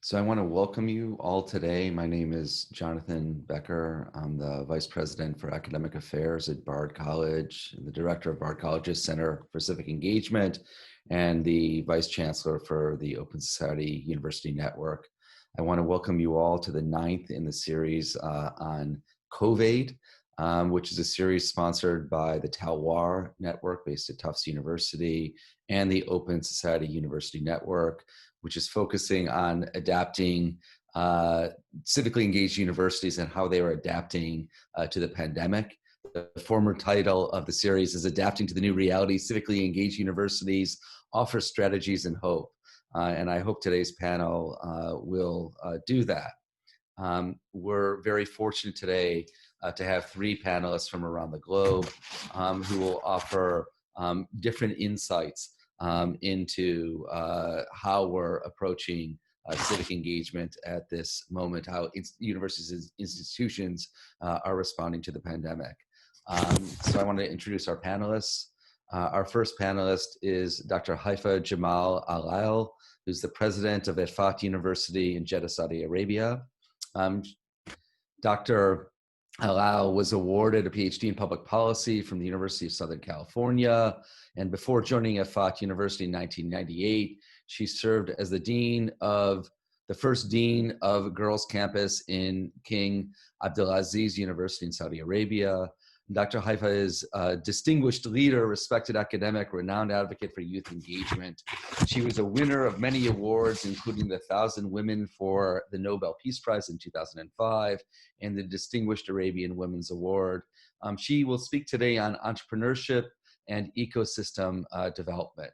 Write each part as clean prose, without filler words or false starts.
So I want to welcome you all today. My name is Jonathan Becker. I'm the Vice President for Academic Affairs at Bard College, and the Director of Bard College's Center for Civic Engagement, and the Vice-Chancellor for the Open Society University Network. I want to welcome you all to the 9th in the series on COVID, which is a series sponsored by the Talwar Network based at Tufts University and the Open Society University Network, which is focusing on adapting civically engaged universities and how they are adapting to the pandemic. The former title of the series is Adapting to the New Reality, Civically Engaged Universities Offer Strategies and Hope. And I hope today's panel will do that. We're very fortunate today to have 3 panelists from around the globe who will offer different insights into how we're approaching civic engagement at this moment, how universities and institutions are responding to the pandemic. So I want to introduce our panelists. Our first panelist is Dr. Haifa Jamal Al-Lail, who's the president of Effat University in Jeddah, Saudi Arabia. Dr. Al-Lail was awarded a PhD in public policy from the University of Southern California. And before joining Effat University in 1998, she served as the first dean of Girls Campus in King Abdulaziz University in Saudi Arabia. Dr. Haifa is a distinguished leader, respected academic, renowned advocate for youth engagement. She was a winner of many awards, including the 1,000 Women for the Nobel Peace Prize in 2005 and the Distinguished Arabian Women's Award. She will speak today on entrepreneurship and ecosystem development.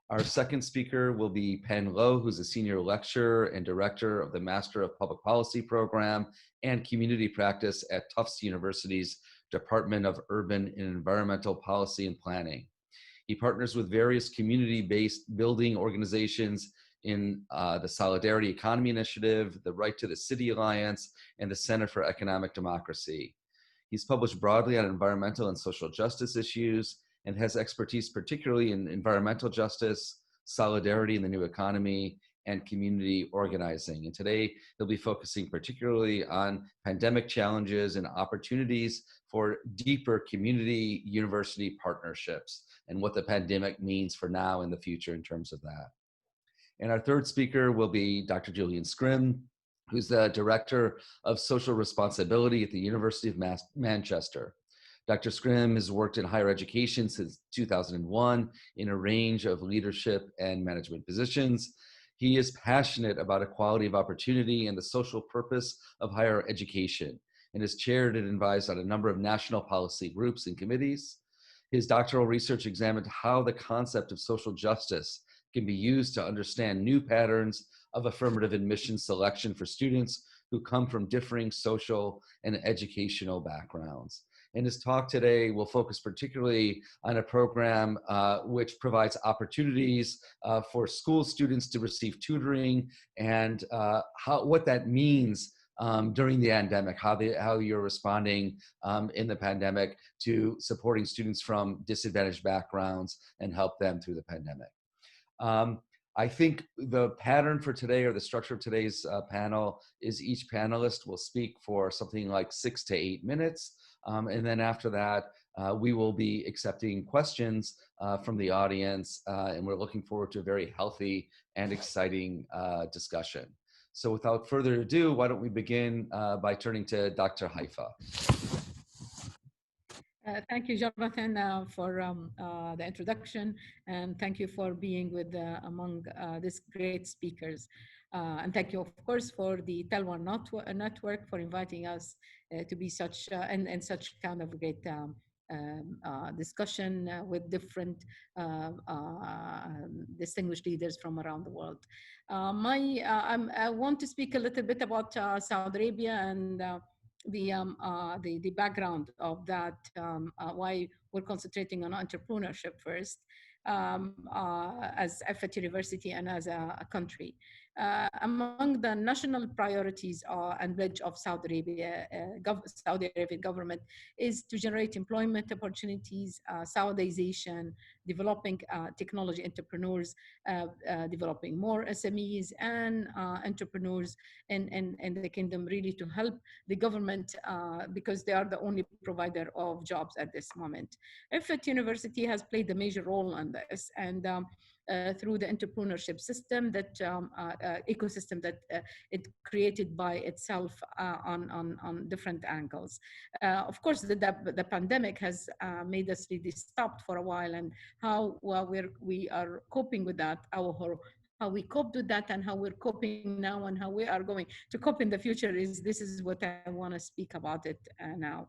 Our second speaker will be Penn, who's a senior lecturer and director of the Master of Public Policy program and community practice at Tufts University's Department of Urban and Environmental Policy and Planning. He partners with various community-based building organizations in the Solidarity Economy Initiative, the Right to the City Alliance, and the Center for Economic Democracy. He's published broadly on environmental and social justice issues and has expertise particularly in environmental justice, solidarity in the new economy, and community organizing. And today, he'll be focusing particularly on pandemic challenges and opportunities for deeper community university partnerships and what the pandemic means for now and the future in terms of that. And our third speaker will be Dr. Julian Skyrme, who's the Director of Social Responsibility at the University of Manchester. Dr. Skyrme has worked in higher education since 2001 in a range of leadership and management positions. He is passionate about equality of opportunity and the social purpose of higher education, and has chaired and advised on a number of national policy groups and committees. His doctoral research examined how the concept of social justice can be used to understand new patterns of affirmative admission selection for students who come from differing social and educational backgrounds. And his talk today will focus particularly on a program which provides opportunities for school students to receive tutoring and what that means during the pandemic, how you're responding in the pandemic to supporting students from disadvantaged backgrounds and help them through the pandemic. I think the pattern for today, or the structure of today's panel, is each panelist will speak for something like 6 to 8 minutes. And then after that, we will be accepting questions from the audience, and we're looking forward to a very healthy and exciting discussion. So without further ado, why don't we begin by turning to Dr. Haifa. Thank you, Jonathan, for the introduction, and thank you for being with among these great speakers. And thank you, of course, for the Talwar Network for inviting us to be such and such kind of great discussion with different distinguished leaders from around the world. I want to speak a little bit about Saudi Arabia and the background of that, why we're concentrating on entrepreneurship first as Effat University and as a country. Among the national priorities and pledge of Saudi Arabian government is to generate employment opportunities, Saudization, developing technology entrepreneurs, developing more SMEs and entrepreneurs in the kingdom, really to help the government because they are the only provider of jobs at this moment. Effat University has played a major role in this, and through the entrepreneurship system that ecosystem that it created by itself on different angles. Of course, the pandemic has made us really stopped for a while, and how well we are coping with that, how we coped with that, and how we're coping now, and how we are going to cope in the future is this is what I want to speak about it now.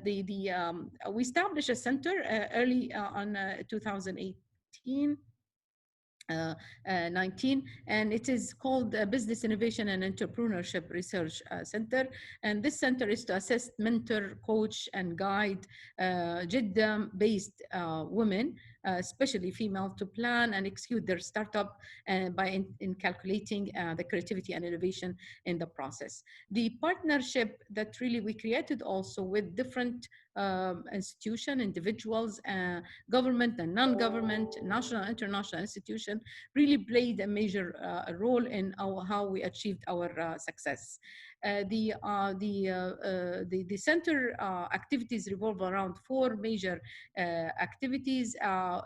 We established a center early on 2018 19, and it is called Business Innovation and Entrepreneurship Research Center. And this center is to assist, mentor, coach, and guide Jeddah-based women, especially female, to plan and execute their startup by in calculating the creativity and innovation in the process. The partnership that really we created also with different institution, individuals, government and non-government, national, international institution, really played a major role in how we achieved our success. The center activities revolve around four major activities.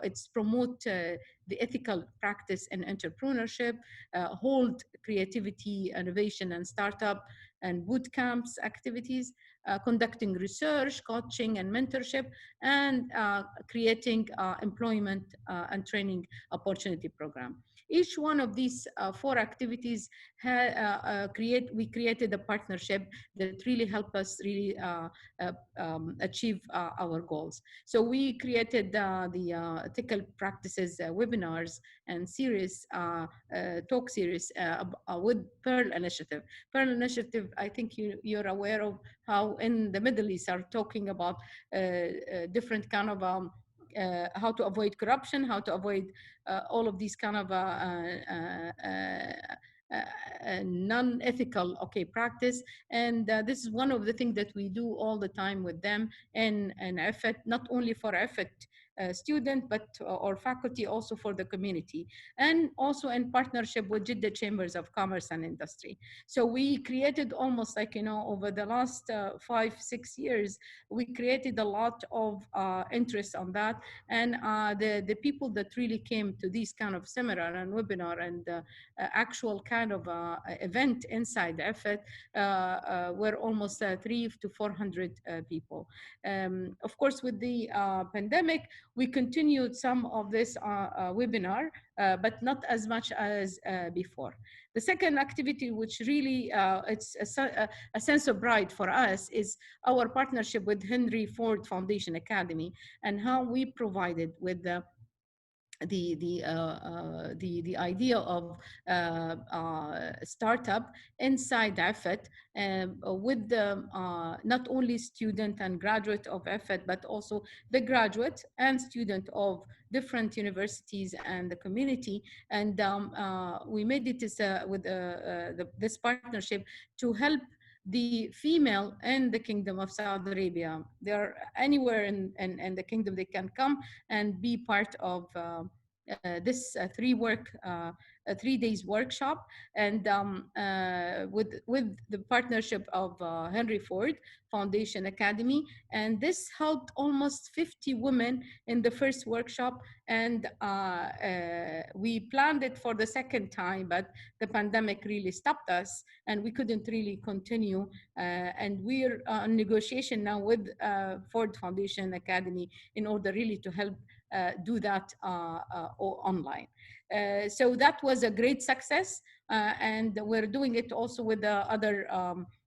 It's promote the ethical practice and entrepreneurship, hold creativity, innovation, and startup and boot camps activities, conducting research, coaching, and mentorship, and creating employment and training opportunity program. Each one of these four activities we created a partnership that really helped us really achieve our goals. So we created the ethical practices webinars and series, talk series with Pearl Initiative. Pearl Initiative, I think you're aware of how in the Middle East are talking about different kind of how to avoid corruption, how to avoid all of these kind of non-ethical practice, and this is one of the things that we do all the time with them in Effat, not only for Effat student but or faculty, also for the community, and also in partnership with Jeddah Chambers of Commerce and Industry. So we created almost like over the last 5-6 years, we created a lot of interest on that, and the people that really came to these kind of seminar and webinar and actual kind of event inside Effat were almost 300 to 400 people. Of course, with the pandemic, we continued some of this webinar, but not as much as before. The second activity, which really it's a sense of pride for us, is our partnership with Henry Ford Foundation Academy, and how we provided with the idea of startup inside Effat with the not only student and graduate of Effat, but also the graduate and student of different universities and the community. And we made it with this partnership to help the female in the Kingdom of Saudi Arabia. They're anywhere in the kingdom, they can come and be part of this 3 days workshop, and with the partnership of Henry Ford Foundation Academy. And this helped almost 50 women in the first workshop, and we planned it for the second time, but the pandemic really stopped us and we couldn't really continue, and we're in negotiation now with Ford Foundation Academy in order really to help do that online. So that was a great success, and we're doing it also with the other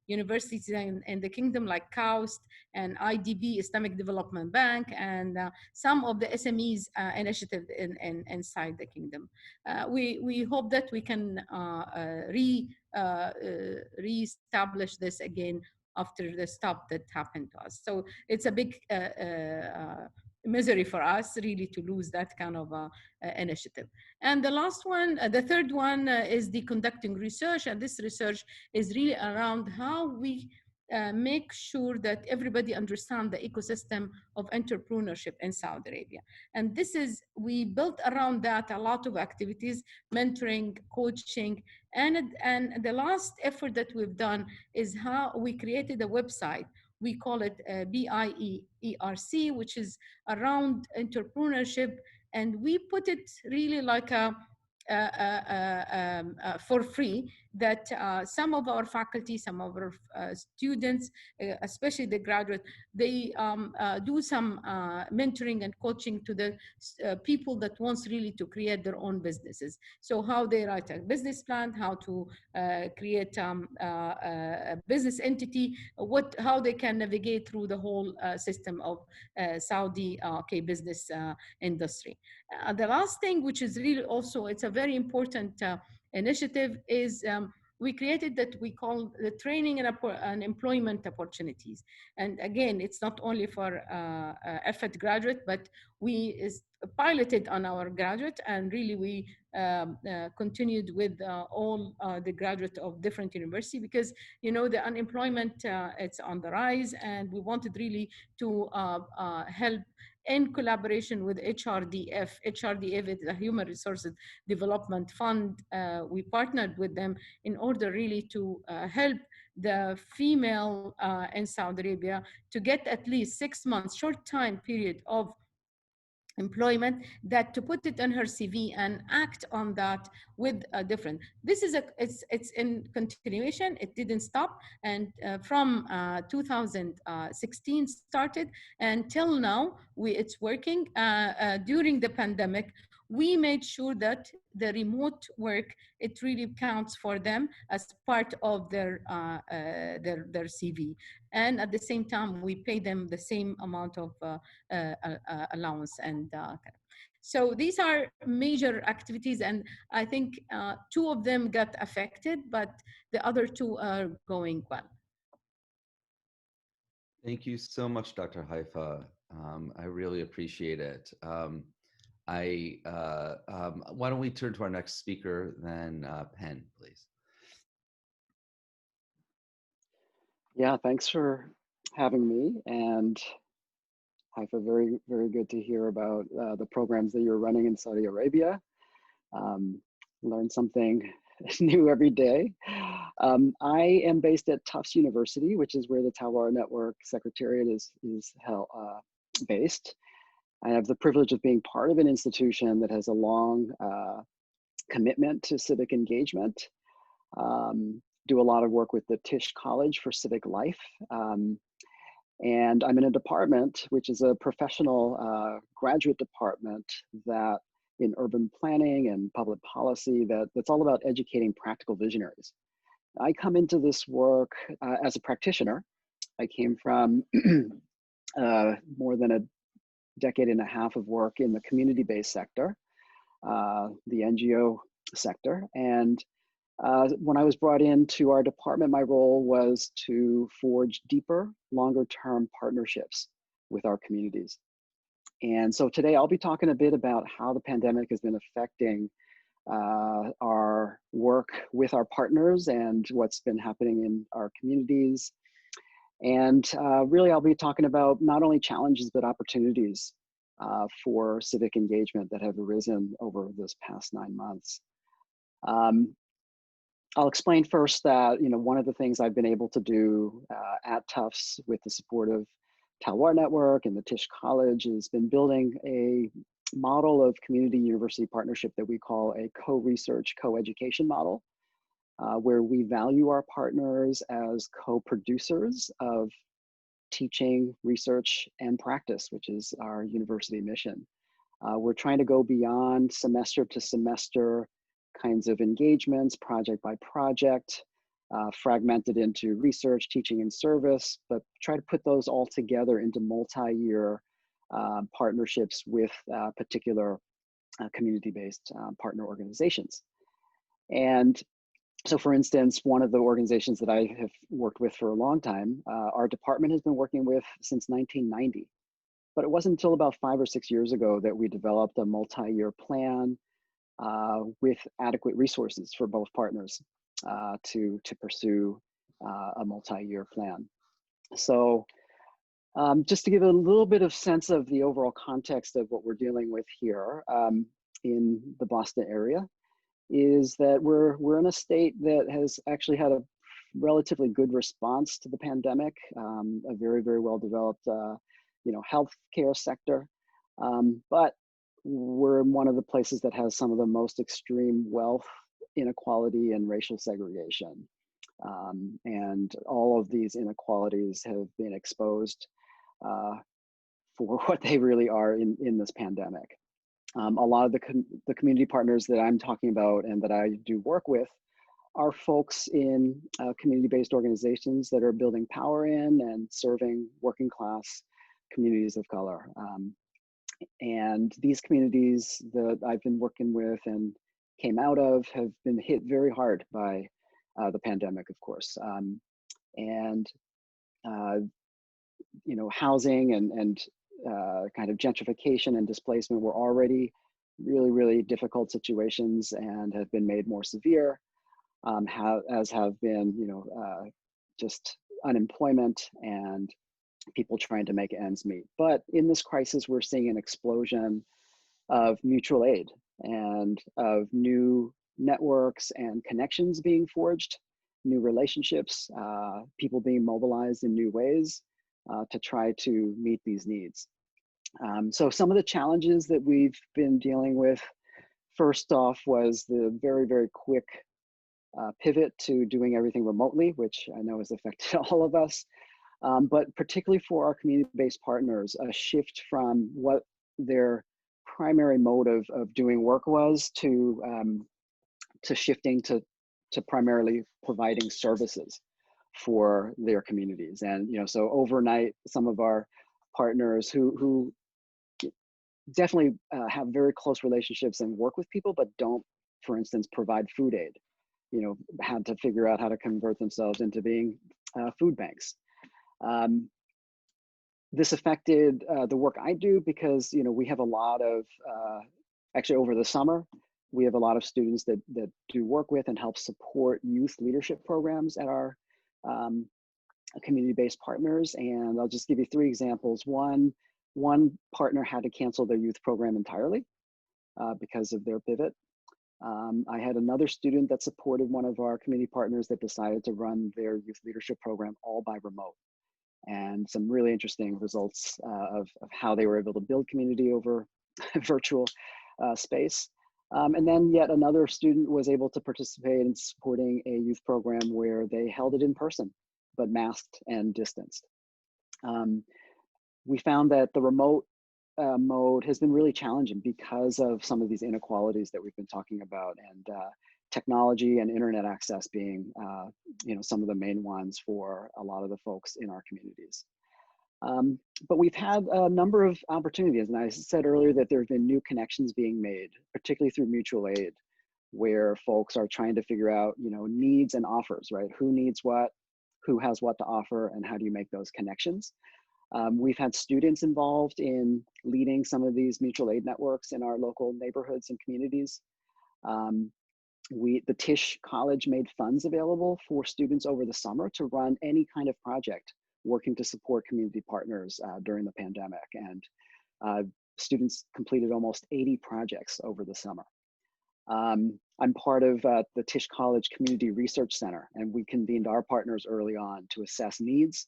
universities in the kingdom, like KAUST and IDB, Islamic Development Bank, and some of the SMEs initiative inside the kingdom. We hope that we can re-establish this again after the stop that happened to us. So it's a big misery for us really to lose that kind of initiative. And the last one, the third one is the conducting research. And this research is really around how we make sure that everybody understands the ecosystem of entrepreneurship in Saudi Arabia. And this is, we built around that a lot of activities, mentoring, coaching, and the last effort that we've done is how we created a website. We call it BIERC, which is around entrepreneurship, and we put it really like a for free, that some of our faculty, some of our students, especially the graduate, they do some mentoring and coaching to the people that wants really to create their own businesses. So how they write a business plan, how to create a business entity, how they can navigate through the whole system of Saudi business industry. The last thing, which is really also, it's a very important initiative, is we created that we call the training and employment opportunities. And again, it's not only for Effat graduate, but we piloted on our graduate, and really we continued with all the graduate of different universities, because you know the unemployment it's on the rise, and we wanted really to help in collaboration with HRDF. HRDF is a Human Resources Development Fund. We partnered with them in order really to help the female in Saudi Arabia to get at least 6 months, short time period of employment, that to put it on her CV and act on that with a different. This is it's in continuation. It didn't stop, and from 2016 started until now, it's working. During the pandemic, we made sure that the remote work, it really counts for them as part of their CV, and at the same time we pay them the same amount of allowance. And so these are major activities, and I think 2 of them got affected, but the other 2 are going well. Thank you so much, Dr. Haifa. I really appreciate it. Why don't we turn to our next speaker, then Penn, please. Yeah, thanks for having me. And Haifa, very, very good to hear about the programs that you're running in Saudi Arabia. Learn something new every day. I am based at Tufts University, which is where the Talwar Network Secretariat is held, based. I have the privilege of being part of an institution that has a long commitment to civic engagement. Do a lot of work with the Tisch College for Civic Life. And I'm in a department, which is a professional graduate department that in urban planning and public policy that's all about educating practical visionaries. I come into this work as a practitioner. I came from more than a decade and a half of work in the community-based sector, the NGO sector. And when I was brought into our department, my role was to forge deeper, longer-term partnerships with our communities. And so today I'll be talking a bit about how the pandemic has been affecting our work with our partners and what's been happening in our communities. And really I'll be talking about not only challenges, but opportunities for civic engagement that have arisen over this past 9 months. I'll explain first that, you know, one of the things I've been able to do at Tufts with the support of Talwar Network and the Tisch College has been building a model of community university partnership that we call a co-research, co-education model, where we value our partners as co-producers of teaching, research, and practice, which is our university mission. We're trying to go beyond semester to semester kinds of engagements, project by project, fragmented into research, teaching, and service, but try to put those all together into multi-year partnerships with particular community-based partner organizations. And so for instance, one of the organizations that I have worked with for a long time, our department has been working with since 1990, But it wasn't until about 5 or 6 years ago that we developed a multi-year plan with adequate resources for both partners to pursue a multi-year plan. So just to give a little bit of sense of the overall context of what we're dealing with here in the Boston area, is that we're in a state that has actually had a relatively good response to the pandemic, a very, very well developed healthcare sector, but we're in one of the places that has some of the most extreme wealth inequality and racial segregation. And all of these inequalities have been exposed for what they really are in this pandemic. A lot of the community partners that I'm talking about and that I do work with are folks in community-based organizations that are building power in and serving working class communities of color. And these communities that I've been working with and came out of have been hit very hard by the pandemic, of course. Housing and kind of gentrification and displacement were already really, really difficult situations and have been made more severe, as have been, just unemployment and people trying to make ends meet. But in this crisis, we're seeing an explosion of mutual aid and of new networks and connections being forged, new relationships, people being mobilized in new ways to try to meet these needs. So some of the challenges that we've been dealing with, first off, was the very, very quick pivot to doing everything remotely, which I know has affected all of us. But particularly for our community-based partners, a shift from what their primary mode of doing work was to shifting to primarily providing services for their communities. And so overnight, some of our partners who definitely have very close relationships and work with people, but don't, for instance, provide food aid, had to figure out how to convert themselves into being food banks. This affected the work I do because we have a lot of actually over the summer we have a lot of students that do work with and help support youth leadership programs at our community-based partners. And I'll just give you 3 examples. One partner had to cancel their youth program entirely because of their pivot. I had another student that supported one of our community partners that decided to run their youth leadership program all by remote. And some really interesting results of how they were able to build community over virtual space. And then yet another student was able to participate in supporting a youth program where they held it in person, but masked and distanced. We found that the remote mode has been really challenging because of some of these inequalities that we've been talking about, and technology and internet access being some of the main ones for a lot of the folks in our communities. But we've had a number of opportunities, and I said earlier that there have been new connections being made, particularly through mutual aid, where folks are trying to figure out needs and offers, right? Who needs what, who has what to offer, and how do you make those connections? We've had students involved in leading some of these mutual aid networks in our local neighborhoods and communities. The Tisch College made funds available for students over the summer to run any kind of project working to support community partners during the pandemic. And students completed almost 80 projects over the summer. I'm part of the Tisch College Community Research Center, and we convened our partners early on to assess needs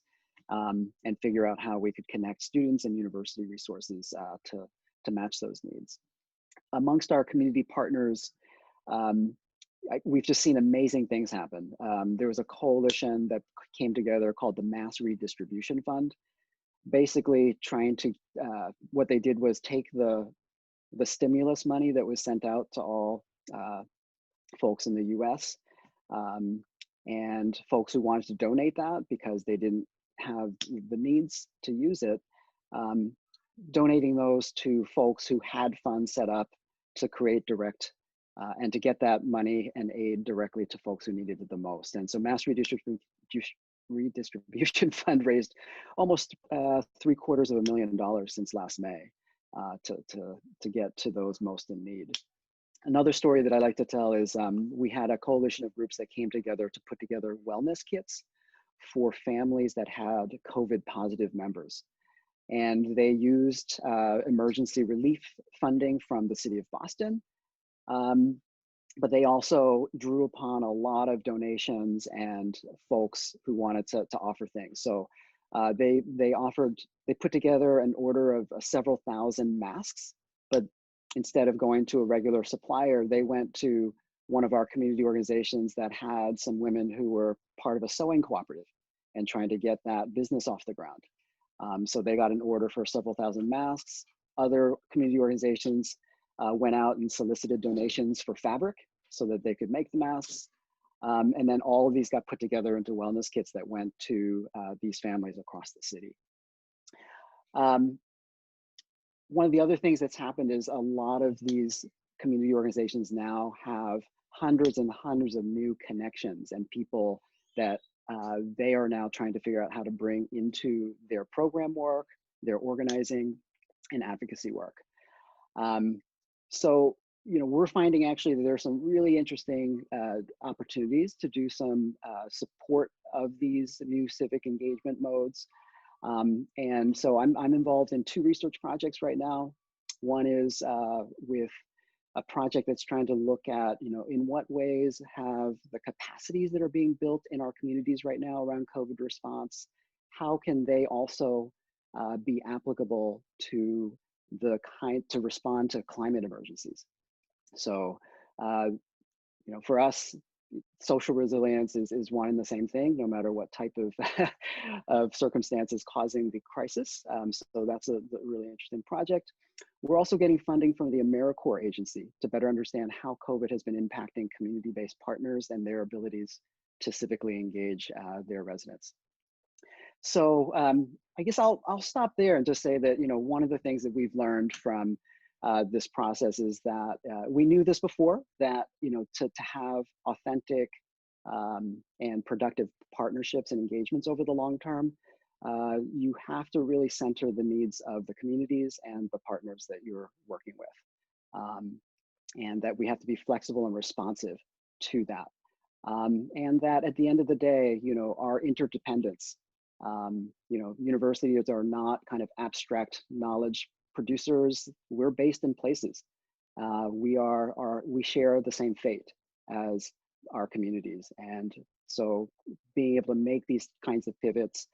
and figure out how we could connect students and university resources to match those needs. Amongst our community partners, we've just seen amazing things happen. There was a coalition that came together called the Mass Redistribution Fund, basically trying to, what they did was take the stimulus money that was sent out to all folks in the US and folks who wanted to donate that because they didn't have the needs to use it, donating those to folks who had funds set up to create direct and to get that money and aid directly to folks who needed it the most. And so mass Redistribution Fund raised almost $750,000 since last May to get to those most in need. Another story that I like to tell is we had a coalition of groups that came together to put together wellness kits for families that had COVID positive members. And they used emergency relief funding from the city of Boston. But they also drew upon a lot of donations and folks who wanted to offer things. So they put together an order of several thousand masks, but instead of going to a regular supplier, they went to one of our community organizations that had some women who were part of a sewing cooperative and trying to get that business off the ground. So they got an order for several thousand masks. Other community organizations went out and solicited donations for fabric so that they could make the masks. And then all of these got put together into wellness kits that went to these families across the city. One of the other things that's happened is a lot of these community organizations now have hundreds and hundreds of new connections and people that they are now trying to figure out how to bring into their program work, their organizing, and advocacy work. So, we're finding actually that there's some really interesting opportunities to do some support of these new civic engagement modes. And so I'm involved in 2 research projects right now. One is with a project that's trying to look at, in what ways have the capacities that are being built in our communities right now around COVID response, how can they also be applicable to to respond to climate emergencies? So, for us, social resilience is one and the same thing, no matter what type of, of circumstances causing the crisis. So that's a really interesting project. We're also getting funding from the AmeriCorps agency to better understand how COVID has been impacting community-based partners and their abilities to civically engage their residents. So I guess I'll stop there and just say that, one of the things that we've learned from this process is that we knew this before, that to have authentic and productive partnerships and engagements over the long term, you have to really center the needs of the communities and the partners that you're working with, and that we have to be flexible and responsive to that, and that at the end of the day, our interdependence. Universities are not kind of abstract knowledge producers. We're based in places. We share the same fate as our communities. And so being able to make these kinds of pivots,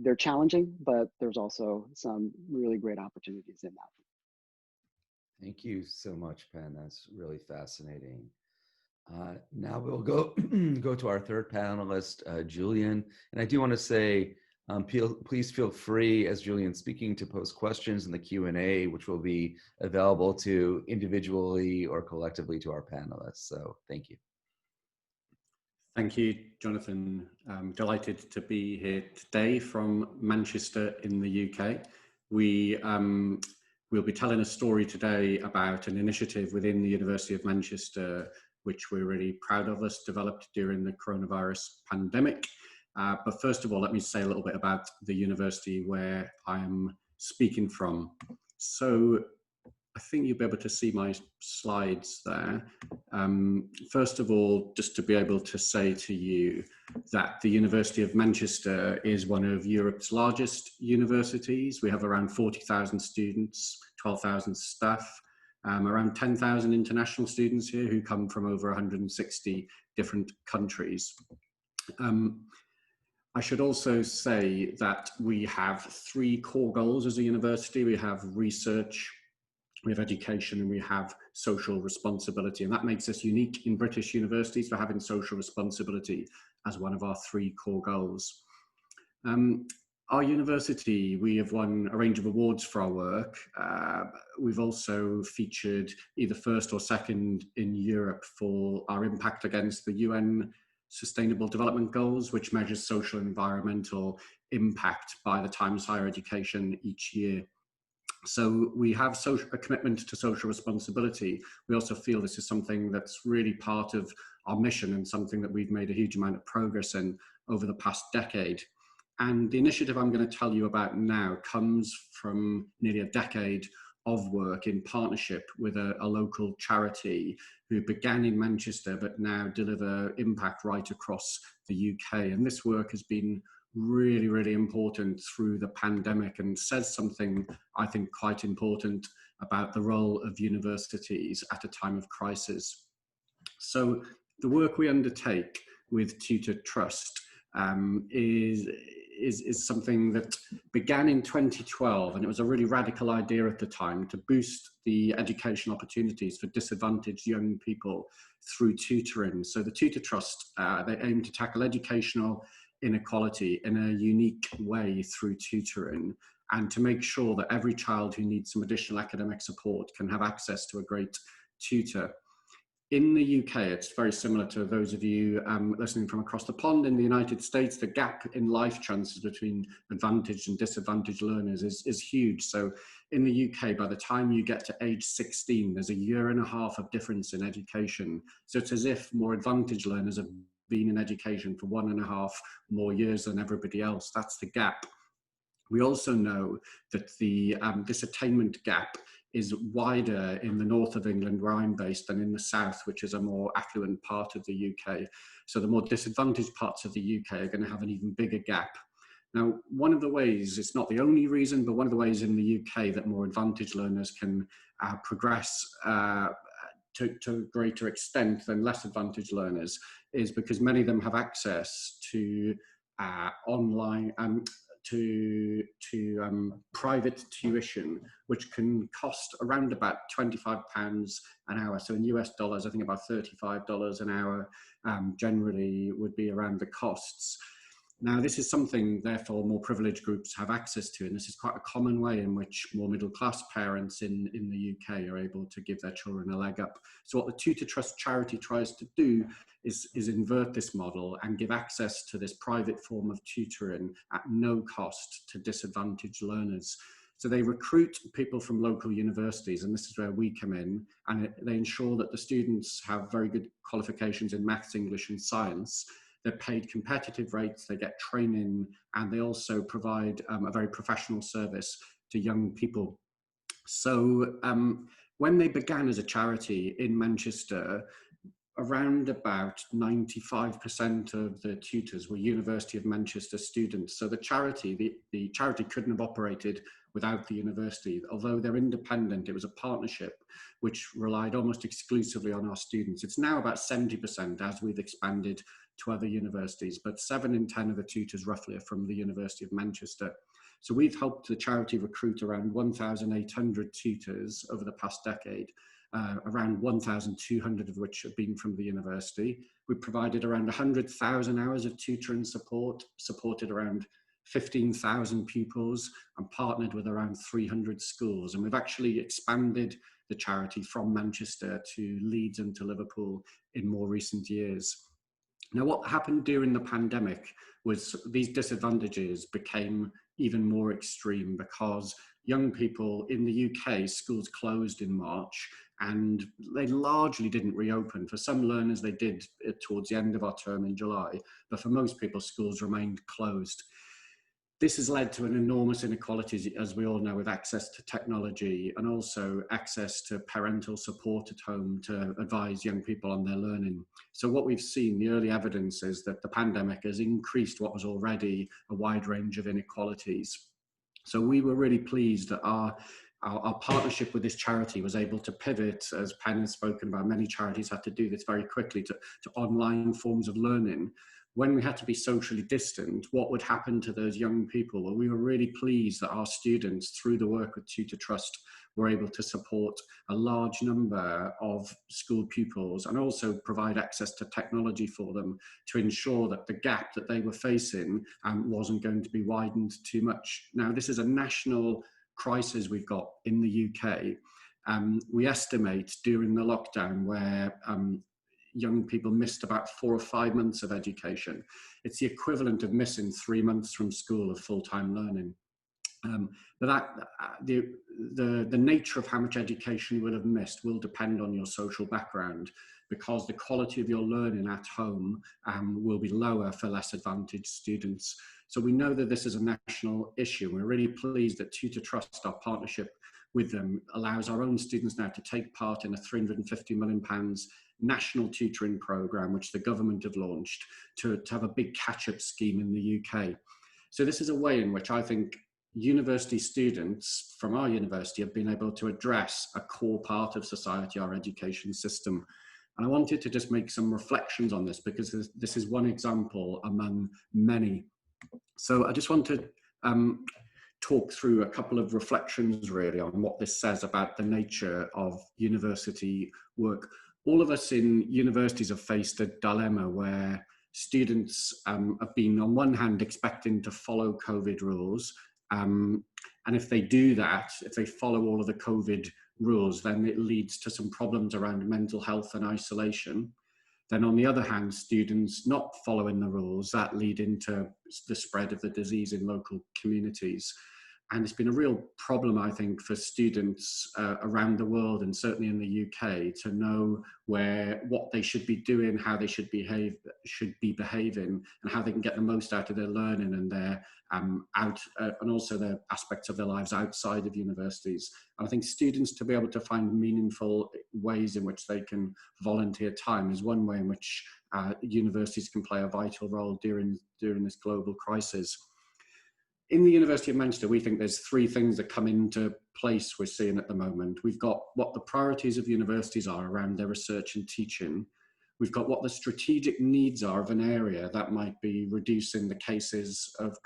they're challenging, but there's also some really great opportunities in that. Thank you so much, Penn. That's really fascinating. Now we'll go to our third panelist, Julian. And I do want to say, please feel free, as Julian's speaking, to post questions in the Q&A, which will be available to individually or collectively to our panelists. So thank you. Thank you, Jonathan. I'm delighted to be here today from Manchester in the UK. We'll be telling a story today about an initiative within the University of Manchester, which we're really proud of us developed during the coronavirus pandemic. But first of all, let me say a little bit about the university where I'm speaking from. So I think you'll be able to see my slides there. First of all, just to be able to say to you that the University of Manchester is one of Europe's largest universities. We have around 40,000 students, 12,000 staff, around 10,000 international students here who come from over 160 different countries. I should also say that we have 3 core goals as a university. We have research, we have education, and we have social responsibility. And that makes us unique in British universities for having social responsibility as one of our 3 core goals. Our university, we have won a range of awards for our work. We've also featured either first or second in Europe for our impact against the UN Sustainable Development Goals, which measures social and environmental impact by the Times Higher Education each year. So we have a commitment to social responsibility. We also feel this is something that's really part of our mission and something that we've made a huge amount of progress in over the past decade. And the initiative I'm going to tell you about now comes from nearly a decade of work in partnership with a local charity who began in Manchester but now deliver impact right across the UK. And this work has been really, really important through the pandemic and says something I think quite important about the role of universities at a time of crisis. So the work we undertake with Tutor Trust is something that began in 2012, and it was a really radical idea at the time to boost the educational opportunities for disadvantaged young people through tutoring. So the Tutor Trust, they aim to tackle educational inequality in a unique way through tutoring, and to make sure that every child who needs some additional academic support can have access to a great tutor. In the UK, it's very similar to those of you listening from across the pond. In the United States, the gap in life chances between advantaged and disadvantaged learners is huge. So in the UK, by the time you get to age 16, there's a year and a half of difference in education. So it's as if more advantaged learners have been in education for 1.5 more years than everybody else. That's the gap. We also know that this attainment gap is wider in the north of England, where I'm based, than in the south, which is a more affluent part of the UK. So the more disadvantaged parts of the UK are going to have an even bigger gap. Now, one of the ways, it's not the only reason, but one of the ways in the UK that more advantaged learners can progress to a greater extent than less advantaged learners is because many of them have access to online private tuition, which can cost around about £25 an hour. So in US dollars, I think about $35 an hour generally would be around the costs. Now, this is something, therefore, more privileged groups have access to, and this is quite a common way in which more middle-class parents in the UK are able to give their children a leg up. So what the Tutor Trust charity tries to do is invert this model and give access to this private form of tutoring at no cost to disadvantaged learners. So they recruit people from local universities, and this is where we come in, and they ensure that the students have very good qualifications in maths, English, and science. They're paid competitive rates, they get training, and they also provide a very professional service to young people. So when they began as a charity in Manchester, around about 95% of the tutors were University of Manchester students. So the charity couldn't have operated without the university. Although they're independent, it was a partnership which relied almost exclusively on our students. It's now about 70% as we've expanded to other universities, but 7 in 10 of the tutors roughly are from the University of Manchester. So we've helped the charity recruit around 1,800 tutors over the past decade, around 1,200 of which have been from the university. We've provided around 100,000 hours of tutoring support, supported around 15,000 pupils, and partnered with around 300 schools. And we've actually expanded the charity from Manchester to Leeds and to Liverpool in more recent years. Now, what happened during the pandemic was these disadvantages became even more extreme because young people in the UK, schools closed in March, and they largely didn't reopen. For some learners, they did towards the end of our term in July, but for most people, schools remained closed. This has led to an enormous inequality, as we all know, with access to technology and also access to parental support at home to advise young people on their learning. So what we've seen, the early evidence is that the pandemic has increased what was already a wide range of inequalities. So we were really pleased that our partnership with this charity was able to pivot, as Penn has spoken about. Many charities had to do this very quickly to online forms of learning. When we had to be socially distant, what would happen to those young people? Well, we were really pleased that our students, through the work with Tutor Trust, were able to support a large number of school pupils and also provide access to technology for them to ensure that the gap that they were facing wasn't going to be widened too much. Now, this is a national crisis we've got in the UK. We estimate during the lockdown where young people missed about 4 or 5 months of education. It's the equivalent of missing 3 months from school of full-time learning. But the nature of how much education you will have missed will depend on your social background. because the quality of your learning at home will be lower for less advantaged students. So we know that this is a national issue. We're really pleased that Tutor Trust, our partnership with them, allows our own students now to take part in a £350 million national tutoring programme, which the government have launched to have a big catch-up scheme in the UK. So this is a way in which I think university students from our university have been able to address a core part of society, our education system. And I wanted to just make some reflections on this, because this is one example among many. So I just want to talk through a couple of reflections really on what this says about the nature of university work. All of us in universities have faced a dilemma where students have been, on one hand, expecting to follow COVID rules. And if they do that, if they follow all of the COVID rules, then it leads to some problems around mental health and isolation. Then on the other hand, students not following the rules, that lead into the spread of the disease in local communities. And it's been a real problem, I think, for students around the world, and certainly in the UK, to know what they should be doing, how they should be behaving, and how they can get the most out of their learning and their and also the aspects of their lives outside of universities. And I think students to be able to find meaningful ways in which they can volunteer time is one way in which universities can play a vital role during this global crisis. In the University of Manchester, we think there's three things that come into place we're seeing at the moment. We've got what the priorities of universities are around their research and teaching. We've got what the strategic needs are of an area. That might be reducing the cases of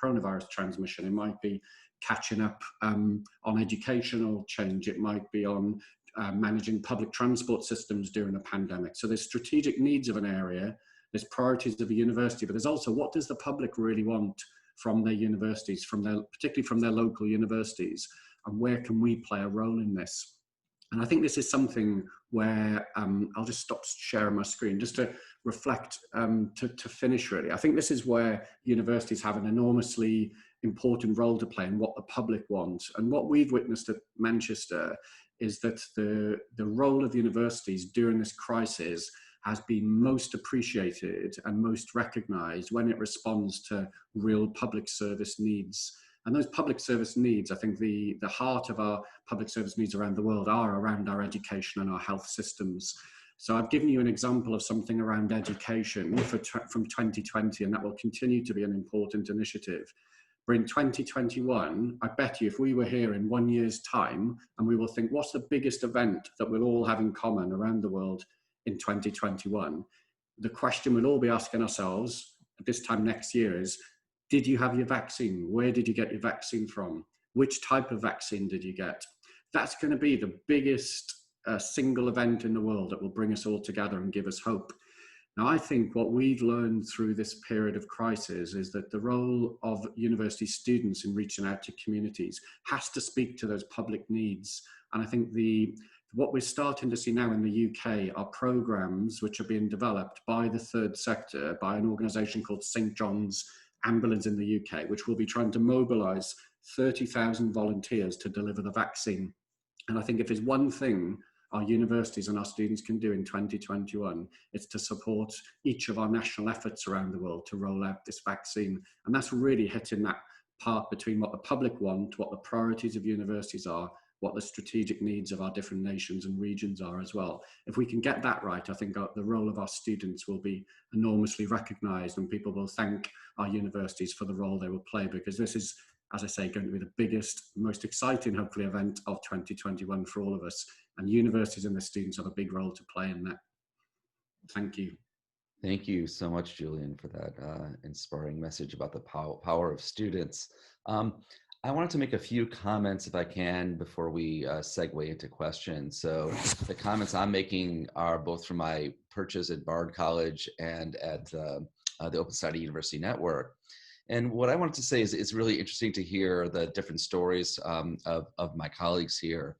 coronavirus transmission. It might be catching up on educational change. It might be on managing public transport systems during a pandemic. So there's strategic needs of an area, there's priorities of a university, but there's also what does the public really want from their universities, particularly from their local universities, and where can we play a role in this? And I think this is something where, I'll just stop sharing my screen just to reflect, to finish really. I think this is where universities have an enormously important role to play in what the public wants. And what we've witnessed at Manchester is that the role of universities during this crisis has been most appreciated and most recognised when it responds to real public service needs. And those public service needs, I think the heart of our public service needs around the world are around our education and our health systems. So I've given you an example of something around education from 2020, and that will continue to be an important initiative. But in 2021, I bet you if we were here in 1 year's time, and we will think, what's the biggest event that we'll all have in common around the world in 2021, the question we'll all be asking ourselves at this time next year is, did you have your vaccine? Where did you get your vaccine from? Which type of vaccine did you get? That's going to be the biggest single event in the world that will bring us all together and give us hope. Now, I think what we've learned through this period of crisis is that the role of university students in reaching out to communities has to speak to those public needs. And I think what we're starting to see now in the UK are programs which are being developed by the third sector, by an organisation called St John's Ambulance in the UK, which will be trying to mobilise 30,000 volunteers to deliver the vaccine. And I think if there's one thing our universities and our students can do in 2021, it's to support each of our national efforts around the world to roll out this vaccine. And that's really hitting that part between what the public want, what the priorities of universities are, what the strategic needs of our different nations and regions are as well. If we can get that right, I think the role of our students will be enormously recognised, and people will thank our universities for the role they will play, because this is, as I say, going to be the biggest, most exciting, hopefully, event of 2021 for all of us. And universities and their students have a big role to play in that. Thank you. Thank you so much, Julian, for that inspiring message about the power of students. I wanted to make a few comments, if I can, before we segue into questions. So the comments I'm making are both from my perches at Bard College and at the Open Society University Network. And what I wanted to say is it's really interesting to hear the different stories of my colleagues here.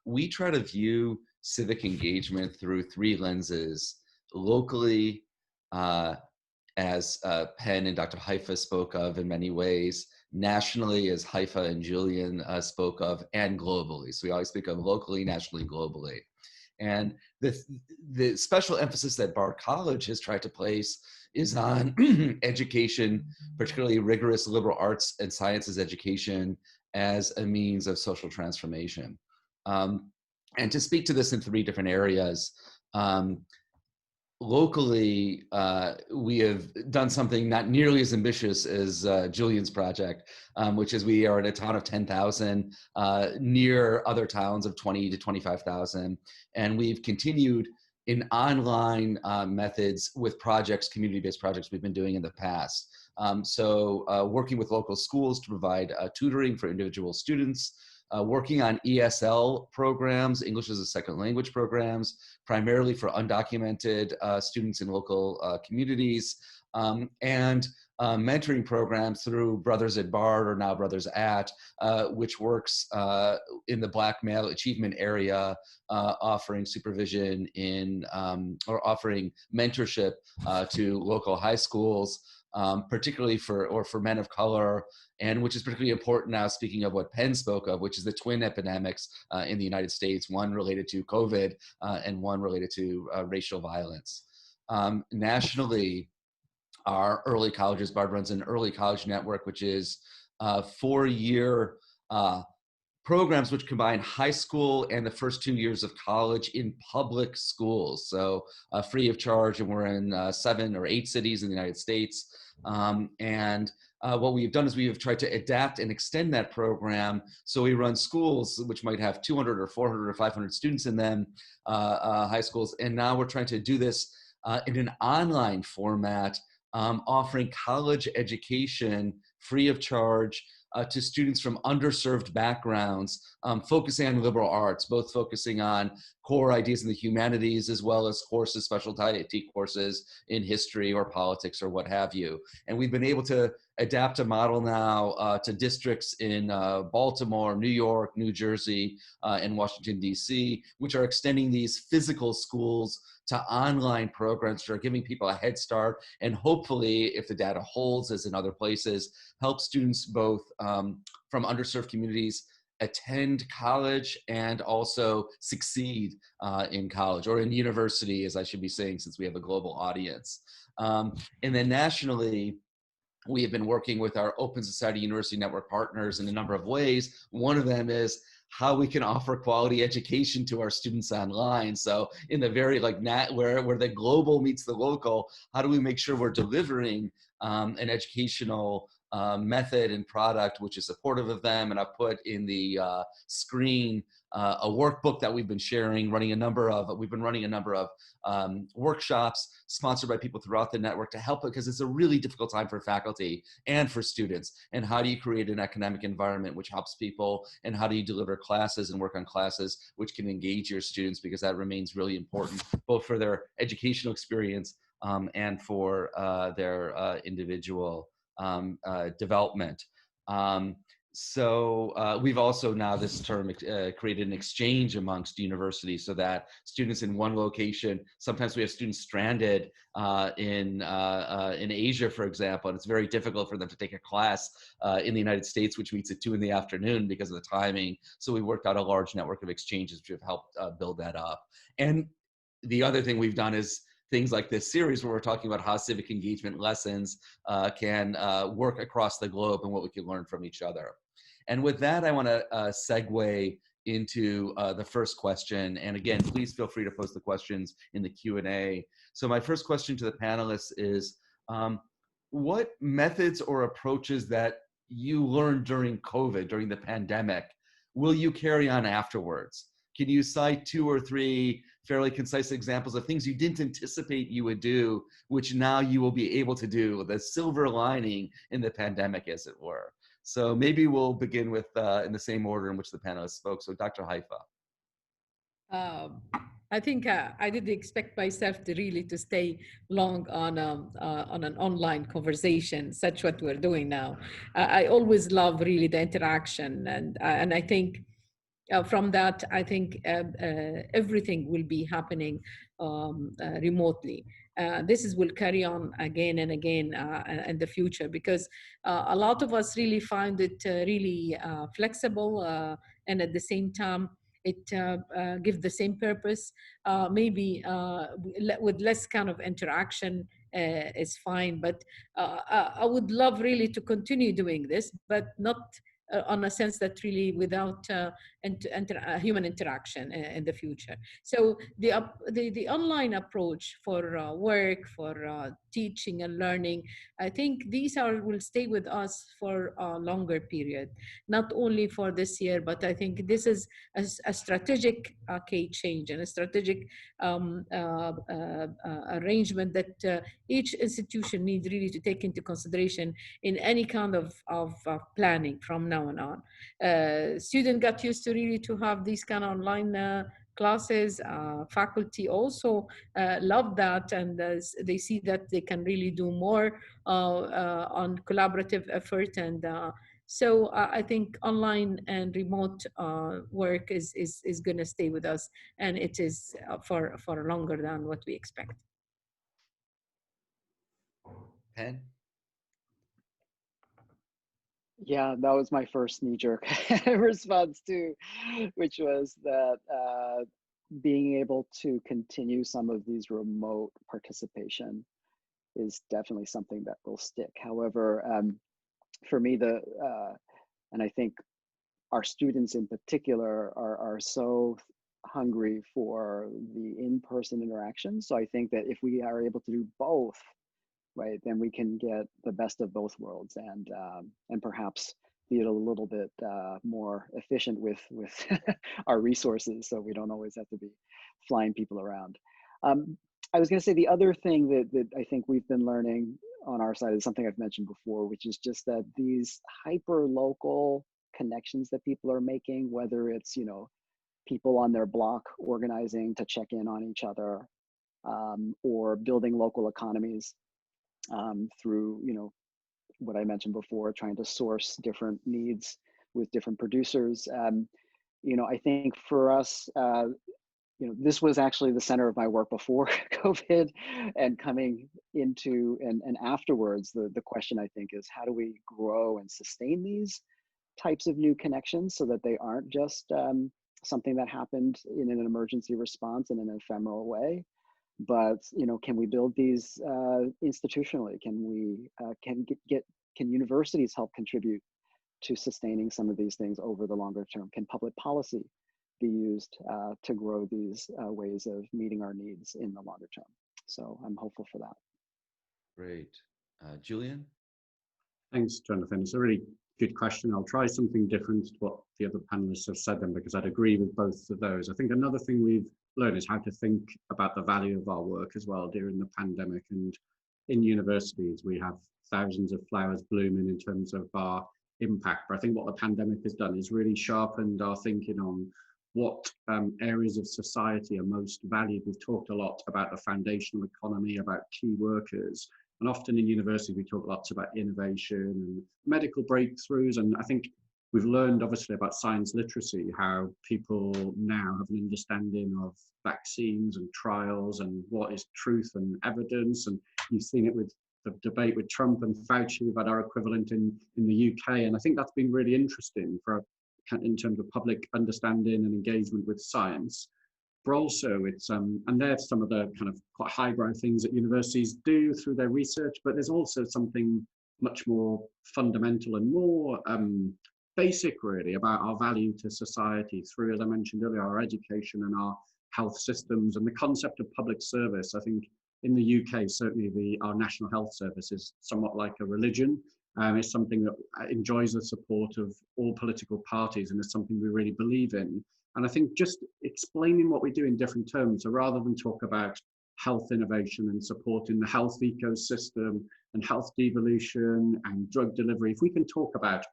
We try to view civic engagement through three lenses: locally, as Penn and Dr. Haifa spoke of in many ways, nationally, as Haifa and Julian spoke of, and globally. So we always speak of locally, nationally, globally. And the special emphasis that Bard College has tried to place is on education, particularly rigorous liberal arts and sciences education as a means of social transformation. And to speak to this in 3 different areas, locally, we have done something not nearly as ambitious as Julian's project, which is we are in a town of 10,000 near other towns of 20 to 25,000. And we've continued in online methods with projects, community-based projects we've been doing in the past. So working with local schools to provide tutoring for individual students, working on ESL programs, English as a Second Language programs, primarily for undocumented students in local communities, and mentoring programs through Brothers at Bard, or now Brothers at, which works in the Black male achievement area, offering supervision in, or offering mentorship to local high schools, particularly for men of color, and which is particularly important now, speaking of what Penn spoke of, which is the twin epidemics in the United States, one related to COVID and one related to racial violence. Nationally, our early colleges, Bard runs an early college network, which is 4-year programs which combine high school and the first 2 years of college in public schools. So free of charge, and we're in 7 or 8 cities in the United States. What we've done is we have tried to adapt and extend that program. So we run schools which might have 200 or 400 or 500 students in them, high schools. And now we're trying to do this in an online format, offering college education free of charge to students from underserved backgrounds, focusing on liberal arts, both focusing on core ideas in the humanities, as well as courses, specialty courses in history or politics or what have you. And we've been able to adapt a model now to districts in Baltimore, New York, New Jersey, and Washington, D.C., which are extending these physical schools to online programs that are giving people a head start, and hopefully, if the data holds as in other places, help students both from underserved communities attend college and also succeed in college, or in university, as I should be saying, since we have a global audience. And then nationally, we have been working with our Open Society University Network partners in a number of ways. One of them is how we can offer quality education to our students online. So in the very where the global meets the local, how do we make sure we're delivering an educational method and product which is supportive of them? And I put in the screen a workbook that we've been sharing, we've been running a number of workshops sponsored by people throughout the network to help, because it's a really difficult time for faculty and for students. And how do you create an academic environment which helps people? And how do you deliver classes and work on classes which can engage your students? Because that remains really important, both for their educational experience and for their individual development. So we've also now this term created an exchange amongst universities, so that students in one location, sometimes we have students stranded in Asia, for example, and it's very difficult for them to take a class in the United States, which meets at 2 p.m. because of the timing. So we worked out a large network of exchanges which have helped build that up. And the other thing we've done is things like this series where we're talking about how civic engagement lessons can work across the globe and what we can learn from each other. And with that, I want to segue into the first question. And again, please feel free to post the questions in the Q&A. So my first question to the panelists is, what methods or approaches that you learned during COVID, during the pandemic, will you carry on afterwards? Can you cite 2 or 3 fairly concise examples of things you didn't anticipate you would do, which now you will be able to do, the silver lining in the pandemic, as it were? So maybe we'll begin with in the same order in which the panelists spoke. So Dr. Haifa. I think I didn't expect myself to stay long on an online conversation, such what we're doing now. I always love really the interaction, and I think from that, I think everything will be happening remotely. This will carry on again and again in the future, because a lot of us really find it really flexible, and at the same time, it gives the same purpose. Maybe with less kind of interaction is fine, but I would love really to continue doing this, but not on a sense that really without human interaction in the future. So the online approach for work, for teaching and learning, I think these will stay with us for a longer period, not only for this year, but I think this is a strategic key change and a strategic arrangement that each institution needs really to take into consideration in any kind of planning from now on. Students got used to really to have these kind of online classes. Faculty also love that, and they see that they can really do more on collaborative effort. And so I think online and remote work is going to stay with us, and it is for longer than what we expect. Penn? Yeah, that was my first knee-jerk response too, which was that being able to continue some of these remote participation is definitely something that will stick. However, for me, and I think our students in particular are so hungry for the in-person interaction. So I think that if we are able to do both, right, then we can get the best of both worlds and perhaps be a little bit more efficient with our resources, so we don't always have to be flying people around. I was going to say the other thing that I think we've been learning on our side is something I've mentioned before, which is just that these hyper-local connections that people are making, whether it's, you know, people on their block organizing to check in on each other, or building local economies through, you know, what I mentioned before, trying to source different needs with different producers. You know, I think for us, you know, this was actually the center of my work before COVID, and coming into and afterwards, the question I think is, how do we grow and sustain these types of new connections so that they aren't just something that happened in an emergency response in an ephemeral way, but, you know, can we build these institutionally? Can we can universities help contribute to sustaining some of these things over the longer term? Can public policy be used to grow these ways of meeting our needs in the longer term? So I'm hopeful for that. Great. Julian? Thanks, Jonathan. It's a really good question. I'll try something different to what the other panelists have said then, because I'd agree with both of those. I think another thing we've learned is how to think about the value of our work as well during the pandemic. And in universities, we have thousands of flowers blooming in terms of our impact. But I think what the pandemic has done is really sharpened our thinking on what areas of society are most valued. We've talked a lot about the foundational economy, about key workers. And often in university, we talk lots about innovation and medical breakthroughs. And I think we've learned, obviously, about science literacy, how people now have an understanding of vaccines and trials and what is truth and evidence. And you've seen it with the debate with Trump and Fauci. We've had our equivalent in the UK. And I think that's been really interesting in terms of public understanding and engagement with science. But also it's, and there's some of the kind of quite highbrow things that universities do through their research, but there's also something much more fundamental and more basic really about our value to society through, as I mentioned earlier, our education and our health systems and the concept of public service. I think in the UK, certainly our National Health Service is somewhat like a religion. It's something that enjoys the support of all political parties, and it's something we really believe in. And I think just explaining what we do in different terms, so rather than talk about health innovation and supporting the health ecosystem and health devolution and drug delivery, if we can talk about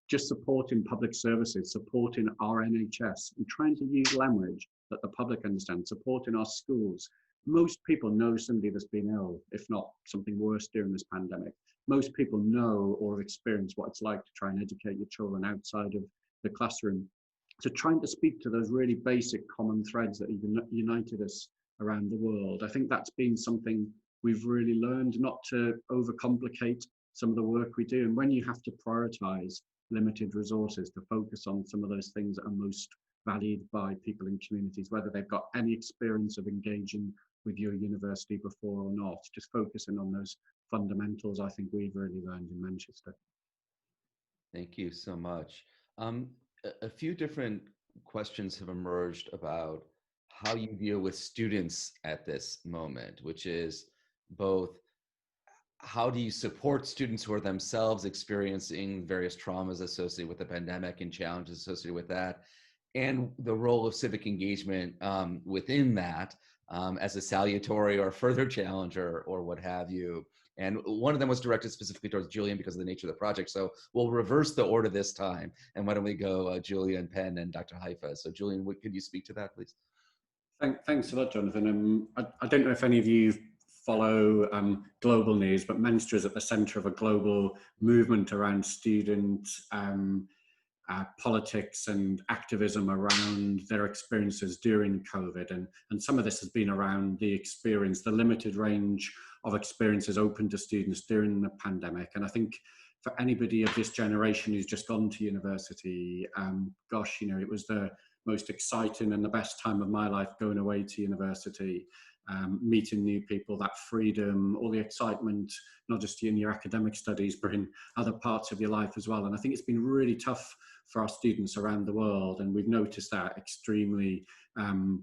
just supporting public services, supporting our NHS, and trying to use language that the public understands, supporting our schools. Most people know somebody that's been ill, if not something worse during this pandemic. Most people know or have experienced what it's like to try and educate your children outside of the classroom. So trying to speak to those really basic common threads that even united us around the world. I think that's been something we've really learned, not to overcomplicate some of the work we do. And when you have to prioritize limited resources to focus on some of those things that are most valued by people in communities, whether they've got any experience of engaging with your university before or not. Just focusing on those fundamentals, I think we've really learned in Manchester. Thank you so much. A few different questions have emerged about how you deal with students at this moment, which is both how do you support students who are themselves experiencing various traumas associated with the pandemic and challenges associated with that, and the role of civic engagement within that as a salutary or further challenge or what have you. And one of them was directed specifically towards Julian because of the nature of the project. So we'll reverse the order this time. And why don't we go Julian, Penn, and Dr. Haifa. So Julian, could you speak to that, please? Thanks a lot, Jonathan. I don't know if any of you follow global news, but Manchester is at the centre of a global movement around student politics and activism around their experiences during COVID. And some of this has been around the limited range of experiences open to students during the pandemic. And I think for anybody of this generation who's just gone to university, gosh, you know, it was the most exciting and the best time of my life going away to university, meeting new people, that freedom, all the excitement, not just in your academic studies, but in other parts of your life as well. And I think it's been really tough for our students around the world. And we've noticed that extremely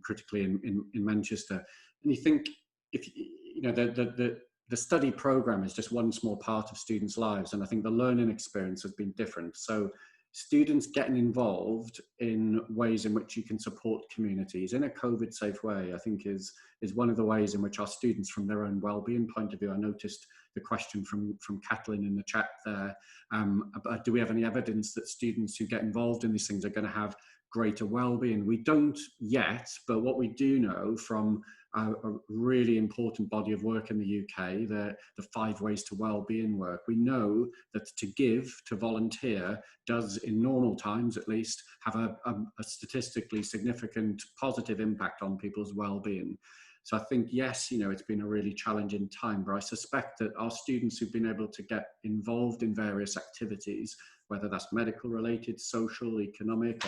critically in Manchester. And you think, if you know, the study program is just one small part of students' lives. And I think the learning experience has been different. So students getting involved in ways in which you can support communities in a COVID safe way, I think is one of the ways in which our students, from their own well-being point of view, I noticed the question from Kathleen in the chat there, about do we have any evidence that students who get involved in these things are going to have greater well-being? We don't yet, but what we do know from a really important body of work in the UK, the 5 ways to well-being work, we know that to give, to volunteer, does, in normal times at least, have a statistically significant positive impact on people's well-being. So I think, yes, you know, it's been a really challenging time, but I suspect that our students who've been able to get involved in various activities, whether that's medical related, social, economic,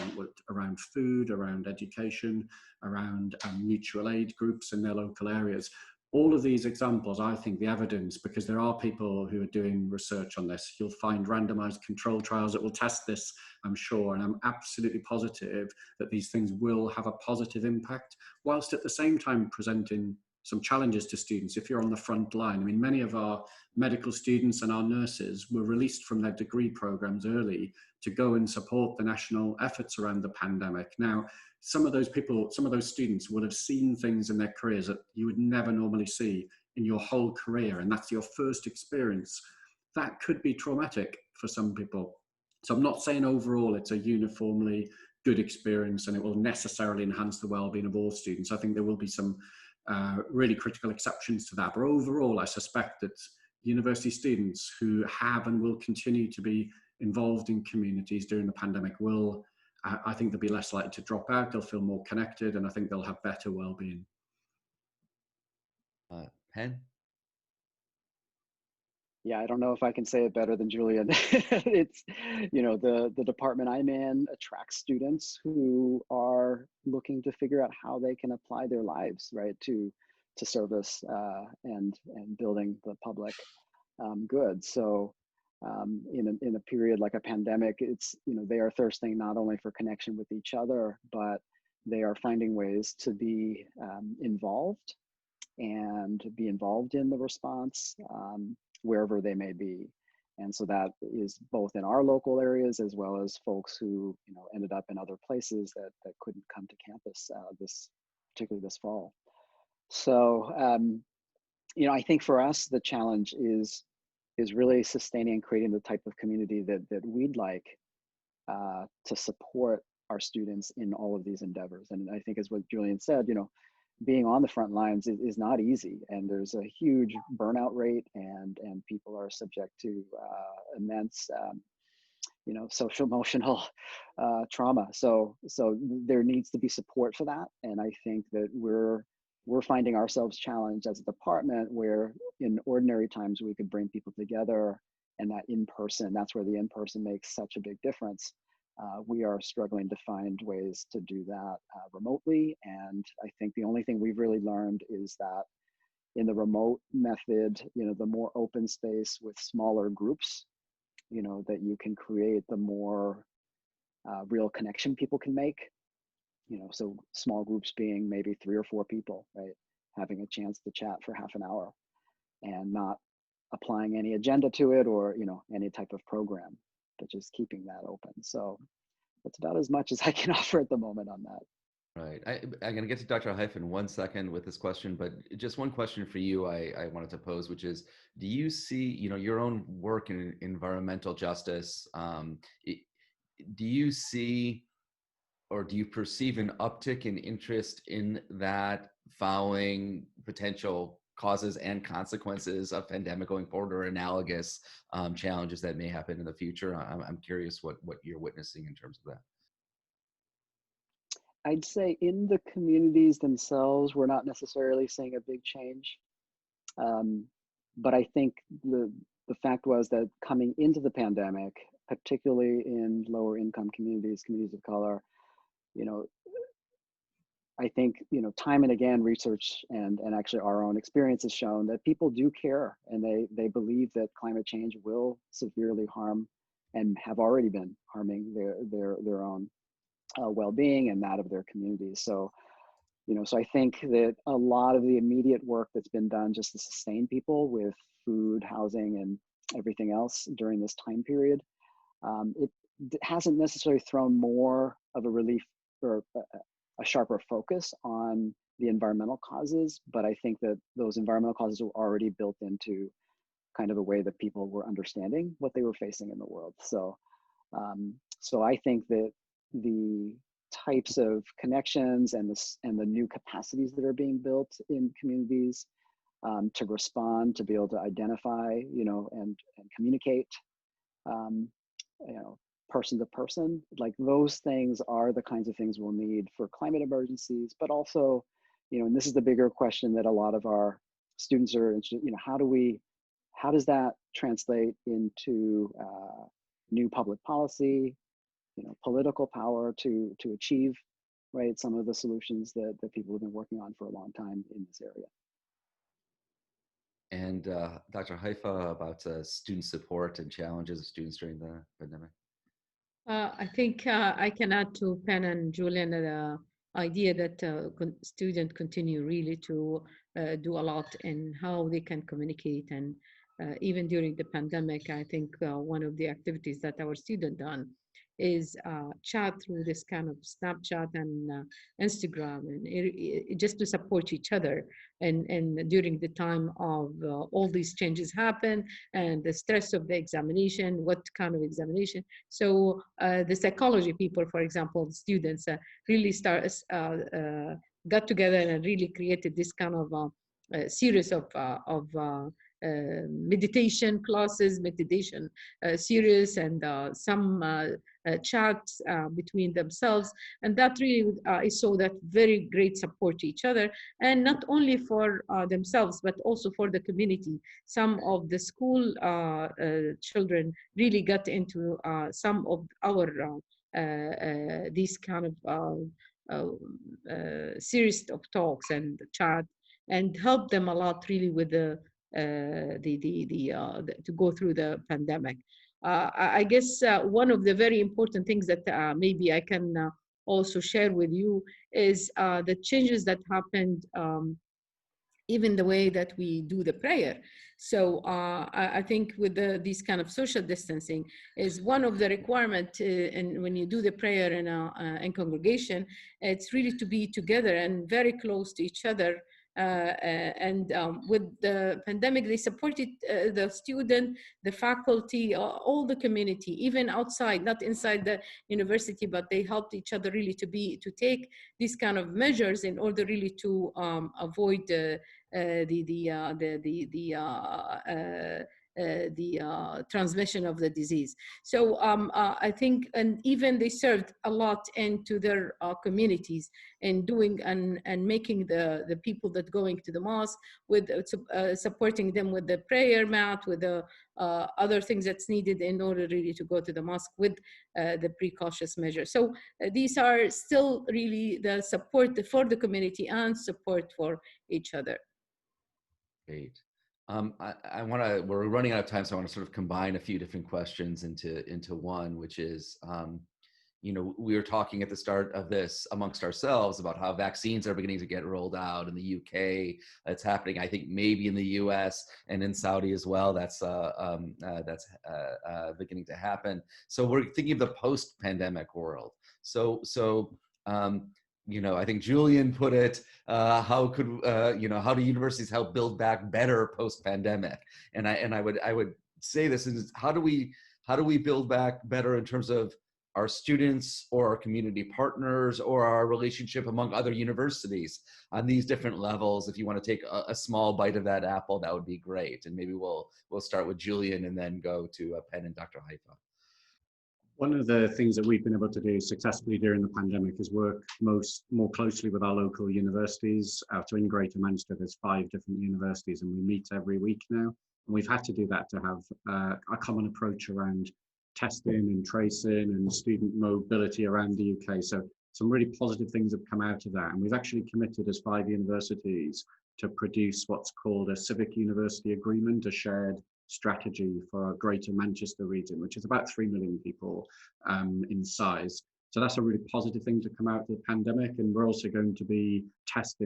around food, around education, around mutual aid groups in their local areas, all of these examples, I think the evidence, because there are people who are doing research on this, you'll find randomized control trials that will test this, I'm sure, and I'm absolutely positive that these things will have a positive impact, whilst at the same time presenting some challenges to students if you're on the front line. I mean, many of our medical students and our nurses were released from their degree programs early to go and support the national efforts around the pandemic. Now, some of those people, some of those students would have seen things in their careers that you would never normally see in your whole career, and that's your first experience. That could be traumatic for some people. So I'm not saying overall it's a uniformly good experience and it will necessarily enhance the well-being of all students. I think there will be some really critical exceptions to that. But overall, I suspect that university students who have and will continue to be involved in communities during the pandemic will, I think they'll be less likely to drop out, they'll feel more connected, and I think they'll have better well-being. Penn? Yeah, I don't know if I can say it better than Julian. It's, you know, the department I'm in attracts students who are looking to figure out how they can apply their lives, right, to service and building the public good. So in a period like a pandemic, it's, you know, they are thirsting not only for connection with each other, but they are finding ways to be involved and be involved in the response wherever they may be. And so that is both in our local areas as well as folks who, you know, ended up in other places that couldn't come to campus particularly this fall. So, you know, I think for us, the challenge is really sustaining and creating the type of community that we'd like to support our students in all of these endeavors. And I think as what Julian said, you know, being on the front lines is not easy, and there's a huge burnout rate, and people are subject to immense, you know, social emotional trauma. So there needs to be support for that, and I think that we're finding ourselves challenged as a department where in ordinary times we could bring people together, and that in person, that's where the in person makes such a big difference. we are struggling to find ways to do that remotely. And I think the only thing we've really learned is that in the remote method, the more open space with smaller groups, that you can create, the more real connection people can make. So small groups being maybe 3 or 4 people, right? Having a chance to chat for half an hour and not applying any agenda to it or, any type of program, but just keeping that open. So that's about as much as I can offer at the moment on that. Right. I'm going to get to Dr. Haifa in 1 second with this question, but just one question for you I wanted to pose, which is, do you see, your own work in environmental justice, do you see or do you perceive an uptick in interest in that following potential causes and consequences of pandemic going forward, or analogous challenges that may happen in the future? I'm curious what you're witnessing in terms of that. I'd say in the communities themselves, we're not necessarily seeing a big change. But I think the fact was that coming into the pandemic, particularly in lower income communities, communities of color, I think, time and again, research and actually our own experience has shown that people do care, and they believe that climate change will severely harm and have already been harming their own well-being and that of their communities. So, so I think that a lot of the immediate work that's been done just to sustain people with food, housing, and everything else during this time period, it hasn't necessarily thrown more of a relief or a sharper focus on the environmental causes, but I think that those environmental causes were already built into kind of a way that people were understanding what they were facing in the world. So, so I think that the types of connections and the new capacities that are being built in communities to respond, to be able to identify, and communicate, person to person, like those things are the kinds of things we'll need for climate emergencies, but also, and this is the bigger question that a lot of our students are interested, how does that translate into new public policy, political power to achieve, right, some of the solutions that people have been working on for a long time in this area. And Dr. Haifa, about student support and challenges of students during the pandemic. I think I can add to Penn and Julian the idea that students continue really to do a lot in how they can communicate. And even during the pandemic, I think one of the activities that our students done is chat through this kind of Snapchat and Instagram, and just to support each other. And during the time of all these changes happen and the stress of the examination, what kind of examination. So the psychology people, for example, students really got together and really created this kind of series of meditation classes, meditation series, and some chats between themselves. And that really is so that very great support to each other, and not only for themselves, but also for the community. Some of the school children really got into some of our these kind of series of talks and chat, and helped them a lot really with the to go through the pandemic. I guess one of the very important things that maybe I can also share with you is the changes that happened, even the way that we do the prayer. So I think with these kind of social distancing is one of the requirements, and when you do the prayer in congregation, it's really to be together and very close to each other. With the pandemic, they supported the student, the faculty, all the community, even outside, not inside the university, but they helped each other really to take these kind of measures in order really to avoid the transmission of the disease. So I think, and even they served a lot into their communities in doing and making the people that going to the mosque with supporting them with the prayer mat, with the other things that's needed in order really to go to the mosque with the precautious measures. So these are still really the support for the community and support for each other. Great. I want to, we're running out of time, so I want to sort of combine a few different questions into one, which is, you know, we were talking at the start of this amongst ourselves about how vaccines are beginning to get rolled out in the UK. It's happening, I think, maybe in the US and in Saudi as well. That's beginning to happen. So we're thinking of the post-pandemic world. So you know, I think Julian put it, how could, you know, how do universities help build back better post-pandemic? And I would say this is, how do we build back better in terms of our students or our community partners or our relationship among other universities on these different levels? If you want to take a small bite of that apple, that would be great. And maybe we'll start with Julian and then go to Penn and Dr. Haifa. One of the things that we've been able to do successfully during the pandemic is work more closely with our local universities. Out in Greater Manchester, there's 5 different universities, and we meet every week now. And we've had to do that to have a common approach around testing and tracing and student mobility around the UK. So some really positive things have come out of that. And we've actually committed as 5 universities to produce what's called a Civic University Agreement, a shared strategy for our Greater Manchester region, which is about 3 million people in size. So that's a really positive thing to come out of the pandemic. And we're also going to be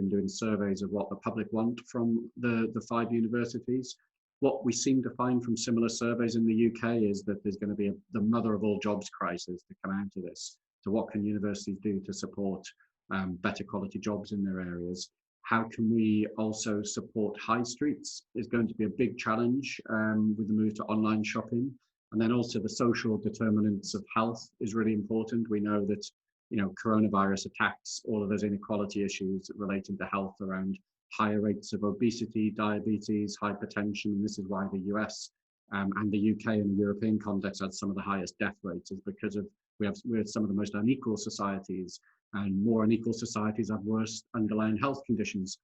doing surveys of what the public want from the 5 universities. What we seem to find from similar surveys in the UK is that there's going to be the mother of all jobs crisis to come out of this. So what can universities do to support better quality jobs in their areas? How can we also support high streets is going to be a big challenge with the move to online shopping. And then also the social determinants of health is really important. We know that, you know, coronavirus attacks all of those inequality issues relating to health around higher rates of obesity, diabetes, hypertension. And this is why the US and the UK in the European context had some of the highest death rates, is because of we have some of the most unequal societies, and more unequal societies have worse underlying health conditions.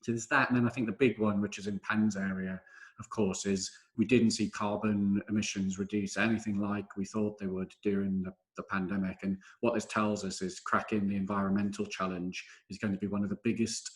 So there's that. And then I think the big one, which is in Penn's area, of course, is we didn't see carbon emissions reduce anything like we thought they would during the pandemic. And what this tells us is cracking the environmental challenge is going to be one of the biggest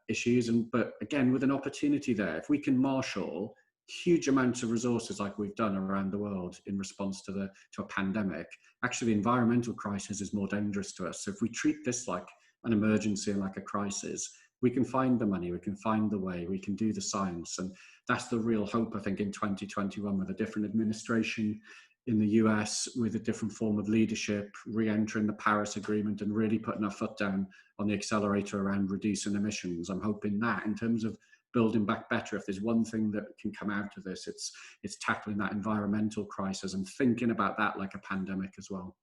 issues. But again, with an opportunity there, if we can marshal huge amounts of resources like we've done around the world in response to a pandemic, actually the environmental crisis is more dangerous to us. So if we treat this like an emergency and like a crisis, we can find the money, we can find the way, we can do the science. And that's the real hope, I think, in 2021, with a different administration in the US, with a different form of leadership, re-entering the Paris Agreement and really putting our foot down on the accelerator around reducing emissions. I'm hoping that in terms of building back better, if there's one thing that can come out of this, it's tackling that environmental crisis and thinking about that like a pandemic as well.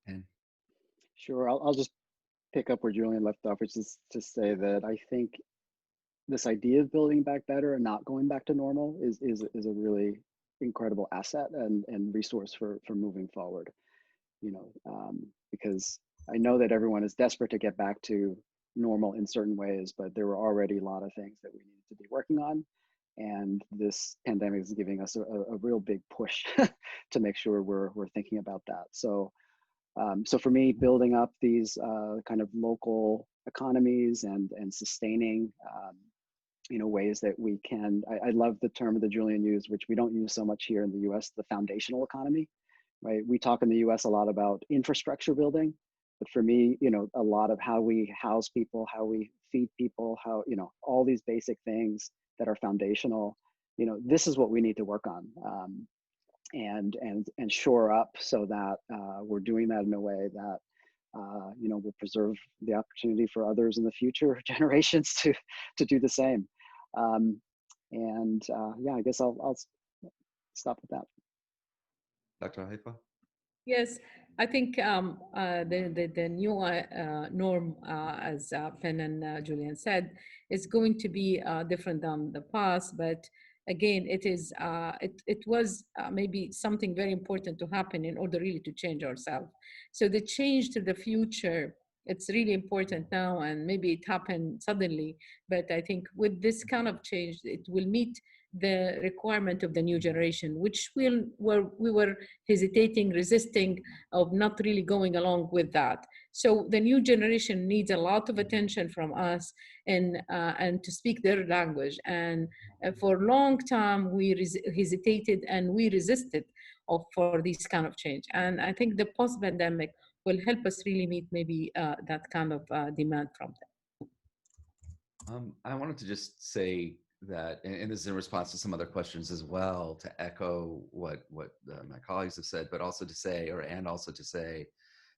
And Sure, I'll just pick up where Julian left off, which is to say that I think this idea of building back better and not going back to normal is a really incredible asset and resource for moving forward. You know, because I know that everyone is desperate to get back to normal in certain ways, but there were already a lot of things that we needed to be working on. And this pandemic is giving us a real big push to make sure we're thinking about that. So, so for me, building up these kind of local economies and sustaining, you know, ways that we can, I love the term that Julian used, which we don't use so much here in the US, the foundational economy, right? We talk in the US a lot about infrastructure building, but for me, you know, a lot of how we house people, how we feed people, how, you know, all these basic things that are foundational, you know, this is what we need to work on and shore up so that we're doing that in a way that, you know, will preserve the opportunity for others in the future generations to do the same. Yeah, I guess I'll stop with that. Dr. Haifa? Yes, I think the new norm, as Penn and Julian said, is going to be different than the past. But again, it was maybe something very important to happen in order really to change ourselves. So the change to the future, it's really important now, and maybe it happened suddenly. But I think with this kind of change, it will meet the requirement of the new generation, which we were hesitating, resisting, of not really going along with that. So the new generation needs a lot of attention from us, and to speak their language. And for a long time, we hesitated and we resisted for this kind of change. And I think the post-pandemic will help us really meet maybe that kind of demand from them. I wanted to just say that, and this is in response to some other questions as well, to echo what my colleagues have said, but also to say,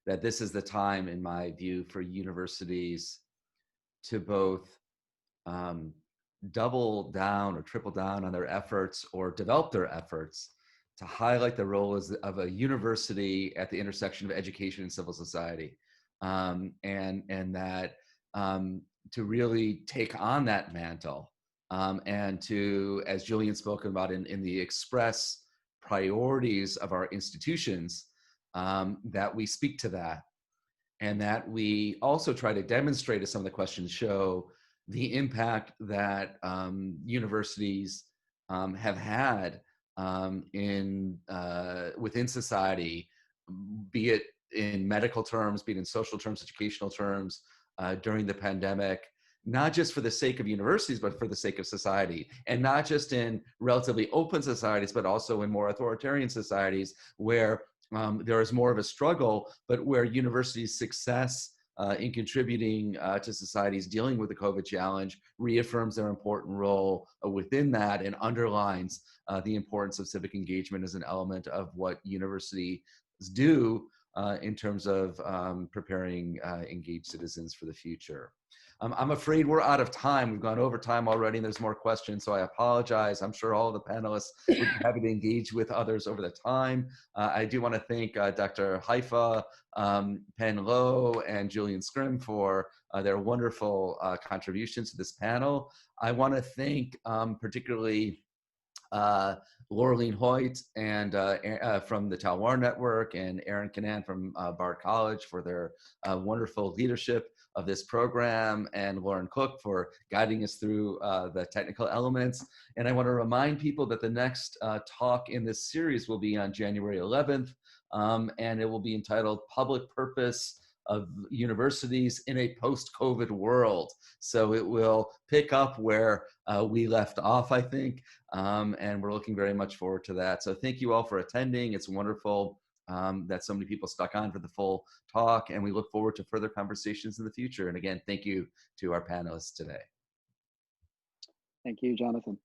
that this is the time, in my view, for universities to both double down or triple down on their efforts, or develop their efforts to highlight the role of a university at the intersection of education and civil society, and that to really take on that mantle, and to, as Julian spoke about in the express priorities of our institutions, that we speak to that, and that we also try to demonstrate, as some of the questions show, the impact that universities have had within society, be it in medical terms, be it in social terms, educational terms, during the pandemic, not just for the sake of universities, but for the sake of society, and not just in relatively open societies, but also in more authoritarian societies where there is more of a struggle, but where universities' success in contributing to societies dealing with the COVID challenge reaffirms their important role within that, and underlines the importance of civic engagement as an element of what universities do in terms of preparing engaged citizens for the future. I'm afraid we're out of time. We've gone over time already, and there's more questions, so I apologize. I'm sure all of the panelists would be happy to engage with others over the time. I do want to thank Dr. Haifa, Penn Low, and Julian Skyrme for their wonderful contributions to this panel. I want to thank particularly Laureline Hoyt and from the Talwar Network, and Aaron Canan from Bard College for their wonderful leadership of this program, and Lauren Cook for guiding us through the technical elements. And I want to remind people that the next talk in this series will be on January 11th, and it will be entitled Public Purpose of Universities in a Post-COVID World. So it will pick up where we left off, I think, and we're looking very much forward to that. So thank you all for attending. It's wonderful that so many people stuck on for the full talk, and we look forward to further conversations in the future. And again, thank you to our panelists today. Thank you, Jonathan.